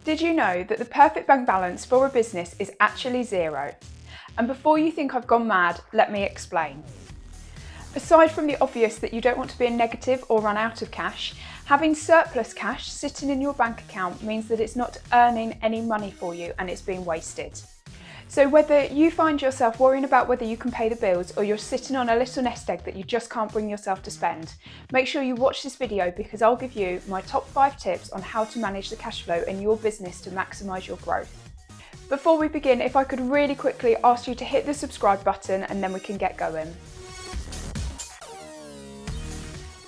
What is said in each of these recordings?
Did you know that the perfect bank balance for a business is actually zero? And before you think I've gone mad, let me explain. Aside from the obvious that you don't want to be in negative or run out of cash, having surplus cash sitting in your bank account means that it's not earning any money for you and it's being wasted. So whether you find yourself worrying about whether you can pay the bills or you're sitting on a little nest egg that you just can't bring yourself to spend, make sure you watch this video because I'll give you my top 5 tips on how to manage the cash flow in your business to maximise your growth. Before we begin, if I could really quickly ask you to hit the subscribe button and then we can get going.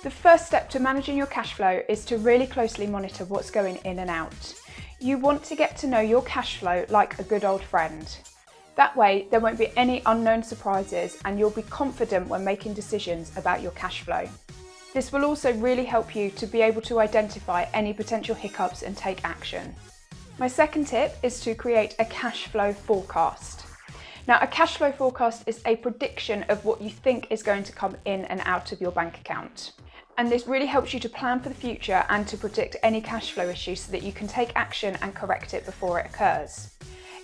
The first step to managing your cash flow is to really closely monitor what's going in and out. You want to get to know your cash flow like a good old friend. That way, there won't be any unknown surprises and you'll be confident when making decisions about your cash flow. This will also really help you to be able to identify any potential hiccups and take action. My second tip is to create a cash flow forecast. Now, a cash flow forecast is a prediction of what you think is going to come in and out of your bank account. And this really helps you to plan for the future and to predict any cash flow issues so that you can take action and correct it before it occurs.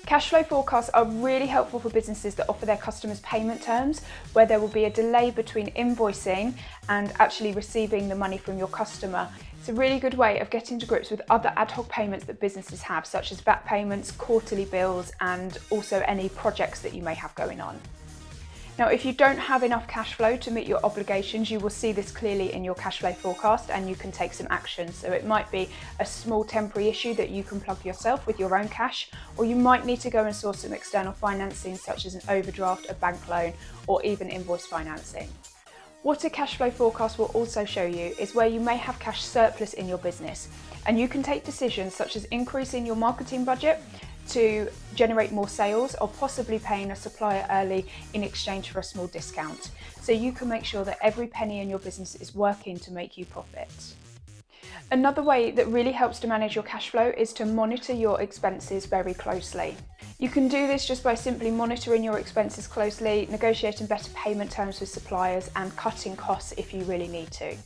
Cash flow forecasts are really helpful for businesses that offer their customers payment terms where there will be a delay between invoicing and actually receiving the money from your customer. It's a really good way of getting to grips with other ad hoc payments that businesses have, such as VAT payments, quarterly bills, and also any projects that you may have going on. Now, if you don't have enough cash flow to meet your obligations, you will see this clearly in your cash flow forecast and you can take some action. So it might be a small temporary issue that you can plug yourself with your own cash, or you might need to go and source some external financing such as an overdraft, a bank loan, or even invoice financing. What a cash flow forecast will also show you is where you may have cash surplus in your business, and you can take decisions such as increasing your marketing budget to generate more sales or possibly paying a supplier early in exchange for a small discount. So you can make sure that every penny in your business is working to make you profit. Another way that really helps to manage your cash flow is to monitor your expenses very closely. You can do this just by simply monitoring your expenses closely, negotiating better payment terms with suppliers, and cutting costs if you really need to.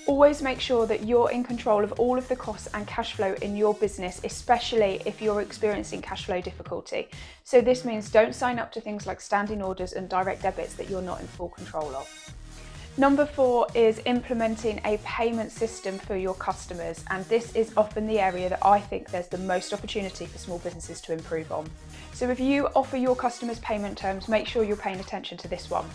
Always make sure that you're in control of all of the costs and cash flow in your business, especially if you're experiencing cash flow difficulty. So this means don't sign up to things like standing orders and direct debits that you're not in full control of. Number 4 is implementing a payment system for your customers, and this is often the area that I think there's the most opportunity for small businesses to improve on. So if you offer your customers payment terms, make sure you're paying attention to this one.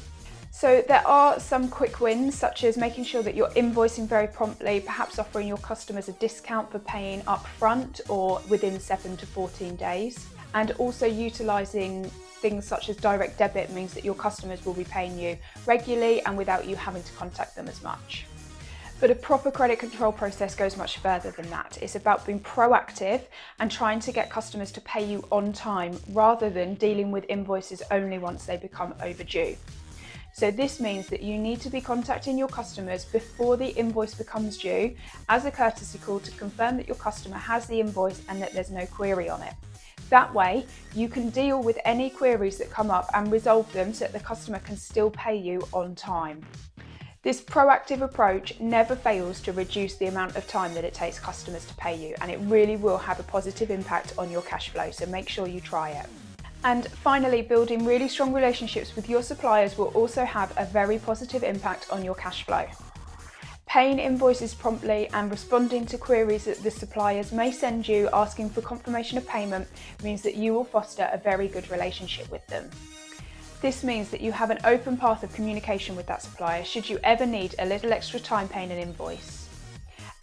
So there are some quick wins, such as making sure that you're invoicing very promptly, perhaps offering your customers a discount for paying up front or within 7 to 14 days. And also utilising things such as direct debit means that your customers will be paying you regularly and without you having to contact them as much. But a proper credit control process goes much further than that. It's about being proactive and trying to get customers to pay you on time rather than dealing with invoices only once they become overdue. So this means that you need to be contacting your customers before the invoice becomes due as a courtesy call to confirm that your customer has the invoice and that there's no query on it. That way, you can deal with any queries that come up and resolve them so that the customer can still pay you on time. This proactive approach never fails to reduce the amount of time that it takes customers to pay you, and it really will have a positive impact on your cash flow, so make sure you try it. And finally, building really strong relationships with your suppliers will also have a very positive impact on your cash flow. Paying invoices promptly and responding to queries that the suppliers may send you asking for confirmation of payment means that you will foster a very good relationship with them. This means that you have an open path of communication with that supplier should you ever need a little extra time paying an invoice.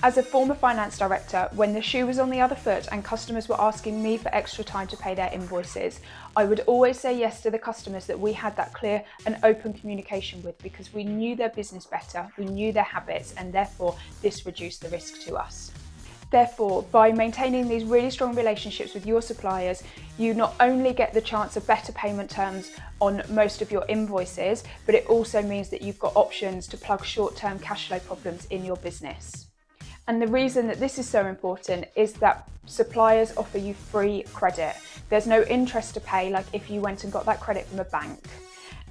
As a former finance director, when the shoe was on the other foot and customers were asking me for extra time to pay their invoices, I would always say yes to the customers that we had that clear and open communication with, because we knew their business better, we knew their habits, and therefore this reduced the risk to us. Therefore, by maintaining these really strong relationships with your suppliers, you not only get the chance of better payment terms on most of your invoices, but it also means that you've got options to plug short-term cash flow problems in your business. And the reason that this is so important is that suppliers offer you free credit. There's no interest to pay like if you went and got that credit from a bank.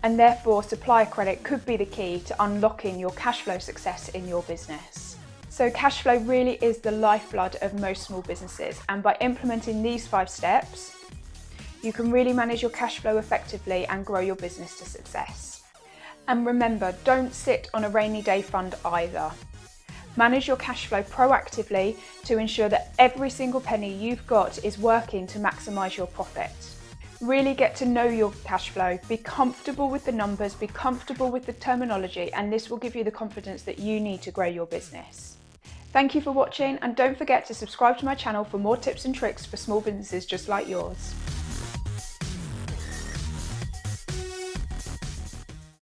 And therefore, supplier credit could be the key to unlocking your cash flow success in your business. So cash flow really is the lifeblood of most small businesses, and by implementing these 5 steps, you can really manage your cash flow effectively and grow your business to success. And remember, don't sit on a rainy day fund either. Manage your cash flow proactively to ensure that every single penny you've got is working to maximise your profit. Really get to know your cash flow, be comfortable with the numbers, be comfortable with the terminology, and this will give you the confidence that you need to grow your business. Thank you for watching, and don't forget to subscribe to my channel for more tips and tricks for small businesses just like yours.